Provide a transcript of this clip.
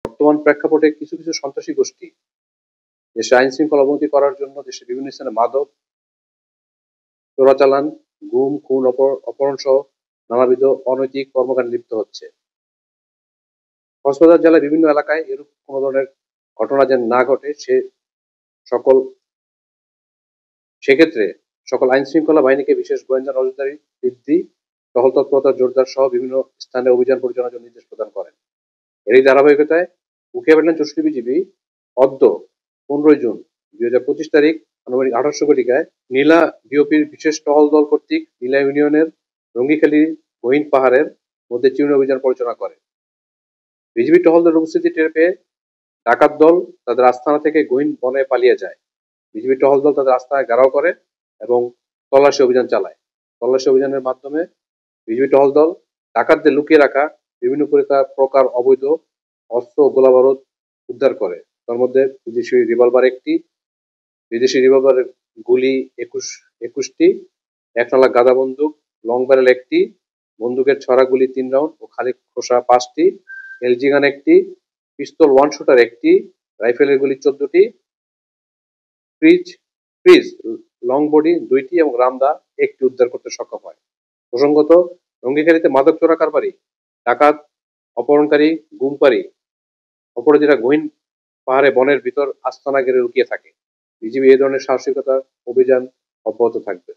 বর্তমান প্রেক্ষাপটে কিছু কিছু সন্ত্রাসী গোষ্ঠী দেশে আইন শৃঙ্খলা অবনতি করার জন্য দেশের বিভিন্ন স্থানে মাদক চোরাচালান, গুম, খুন, অপহরণ সহ নানাবিধ অনৈতিক কর্মকাণ্ডে লিপ্ত হচ্ছে। কক্সবাজার জেলার বিভিন্ন এলাকায় এরূপ কোনো ধরনের ঘটনা যেন না ঘটে সকল সেক্ষেত্রে সকল আইন শৃঙ্খলা বাহিনীকে বিশেষ গোয়েন্দা নজরদারি বৃদ্ধি, টহল তৎপরতা জোরদার সহ বিভিন্ন স্থানে অভিযান পরিচালনার জন্য নির্দেশ প্রদান করেন। এরই ধারাবাহিকতায় উখিয়া ব্যাটালিয়ন ৬৪ বিজিবি অদ্য ১৫ জুন ২০২৫ তারিখ আনুমানিক ১৮০০ ঘটিকায় নীলা ডিওপির বিশেষ টহল দল কর্তৃক নীলা ইউনিয়নের রঙ্গিখালী গহীন পাহাড়ের মধ্যে চিরুনি অভিযান পরিচালনা করে। বিজিবি টহল দলের উপস্থিতি টের পেয়ে ডাকাত দল তাদের আস্তানা থেকে গহীন বনে পালিয়ে যায়। বিজিবি টহল দল তাদের আস্তানায় ঘেরাও করে এবং তল্লাশি অভিযান চালায়। তল্লাশি অভিযানের মাধ্যমে বিজিবি টহল দল ডাকাতদের লুকিয়ে রাখা বিভিন্ন প্রকার অবৈধ অস্ত্র ও গোলাবারুদ উদ্ধার করে। তার মধ্যে বিদেশি রিভলভারের গুলি ২১টি, একনলা গাদা বন্দুক, লং ব্যারেল ১টি, বন্দুকের ছড়া গুলি ৩ রাউন্ড ও খালি খোসা ৫টি, এলজি গান ১টি, পিস্তল ওয়ান শুটার ১টি, রাইফেলের গুলি ১৪টি, ফ্রিজ লং বডি ২টি এবং রামদা ১টি উদ্ধার করতে সক্ষম হয়। প্রসঙ্গত, রঙ্গিখালীতে মাদক চোরা কারবারি, ডাকাত, অপহরণকারী, গুমকারী, অপরাধীরা গহীন পাহাড়ে বনের ভিতর আস্তানা ঘিরে লুকিয়ে থাকে। বিজিবি এই ধরনের সাহসিকতা অভিযান অব্যাহত থাকবে।